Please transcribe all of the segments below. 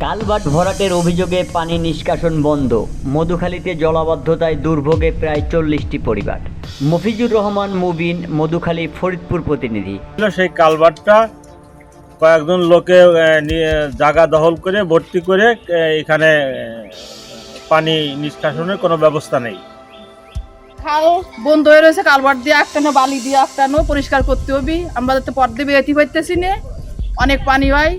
Culvert ভরাটের অভিযোগে পানি নিষ্কাশন বন্ধ। মধুখালীতে জলাবদ্ধতায় দুর্ভোগে প্রায় 40টি পরিবার। মফিজুর রহমান মুবিন, মধুখালী, ফরিদপুর প্রতিনিধি। সেই কালভার্টটা কয়েকজন লোকে জায়গা দখল করে ভর্তি করে এখানে পানি নিষ্কাশনের কোনো ব্যবস্থা নেই। খাল বন্ধ হয়ে রয়েছে, কালভার্ট দিয়ে একটানো বালি দিয়ে একটানো পরিষ্কার করতে হবে। আমরা তো পথ দিয়ে বেরোতে পারতেছি না, অনেক পানি হয়,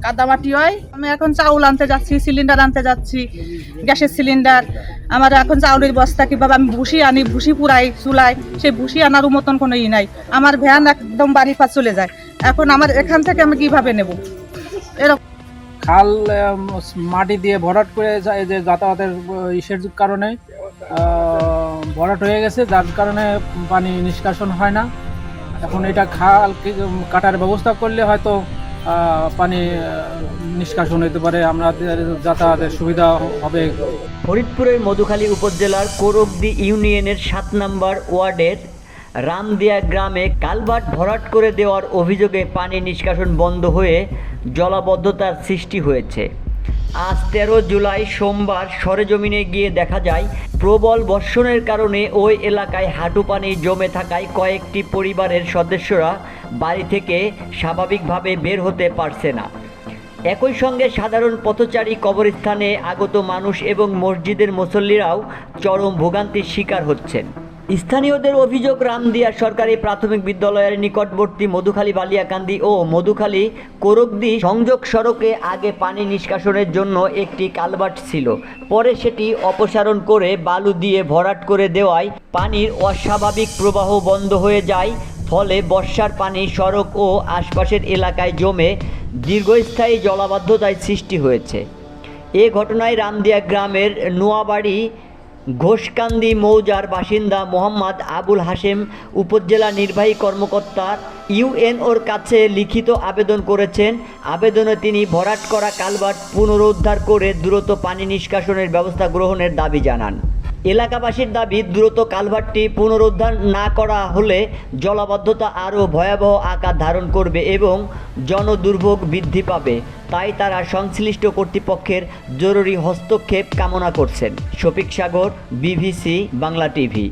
কাদামাটি হয়। আমি এখন চাউল আনতে যাচ্ছি, সিলিন্ডার আনতে যাচ্ছি, গ্যাসের সিলিন্ডার। আমার এখন চাউলের বস্তা কীভাবে আমি ভুসি আনি, ভুসি পুরাই চুলাই, সেই ভুসি আনারও মতন কোনো ই নাই। আমার ভ্যান একদম বাড়ি পাশ চলে যায়। এখন আমার এখান থেকে আমি কিভাবে নেব? এরকম খাল মাটি দিয়ে ভরাট করে যায়, যে যাতায়াতের ইসের কারণে ভরাট হয়ে গেছে, যার কারণে পানি নিষ্কাশন হয় না। এখন এটা খাল কাটার ব্যবস্থা করলে হয়তো পানি নিষ্কাশন হতে পারে, আমাদের যাতায়াতের সুবিধা হবে। ফরিদপুরের মধুখালী উপজেলার কোরকদি ইউনিয়নের 7 নম্বর ওয়ার্ডের রামদিয়া গ্রামে কালভার্ট ভরাট করে দেওয়ার অভিযোগে পানি নিষ্কাশন বন্ধ হয়ে জলাবদ্ধতার সৃষ্টি হয়েছে। আজ 13 জুলাই সোমবার সরেজমিনে গিয়ে দেখা যায়, প্রবল বর্ষণের কারণে ওই এলাকায় হাঁটু পানি জমে থাকায় কয়েকটি পরিবারের সদস্যরা বাড়ি থেকে স্বাভাবিকভাবে বের হতে পারছে না। একই সঙ্গে সাধারণ পথচারী, কবরস্থানে আগত মানুষ এবং মসজিদের মুসল্লিরাও চরম ভোগান্তির শিকার হচ্ছেন। স্থানীয়দের অভিযোগ, রামদিয়া সরকারি প্রাথমিক বিদ্যালয়ের নিকটবর্তী মধুখালী বালিয়াকান্দি ও মধুখালী কোরকদি সংযোগ সড়কে আগে পানি নিষ্কাশনের জন্য একটি কালভার্ট ছিল। পরে সেটি অপসারণ করে বালু দিয়ে ভরাট করে দেওয়ায় পানির অস্বাভাবিক প্রবাহ বন্ধ হয়ে যায়। ফলে বর্ষার পানি সড়ক ও আশপাশের এলাকায় জমে দীর্ঘস্থায়ী জলাবদ্ধতায় সৃষ্টি হয়েছে। এ ঘটনায় রামদিয়া গ্রামের নোয়াবাড়ি ঘোষকান্দি মৌজার বাসিন্দা মোহাম্মদ আবুল হাশেম উপজেলা নির্বাহী কর্মকর্তা ইউএনওর কাছে লিখিত আবেদন করেছেন। আবেদনে তিনি ভরাট করা কালভার্ট পুনরুদ্ধার করে দ্রুত পানি নিষ্কাশনের ব্যবস্থা গ্রহণের দাবি জানান। এলাকাবাসীর দাবি, দ্রুত কালভার্টটি পুনরুদ্ধার না করা হলে জলাবদ্ধতা আরও ভয়াবহ আকার ধারণ করবে এবং জনদুর্ভোগ বৃদ্ধি পাবে। তাই তারা সংশ্লিষ্ট কর্তৃপক্ষের জরুরি হস্তক্ষেপ কামনা করছেন। শফিক সাগর, বিবিসি বাংলা টিভি।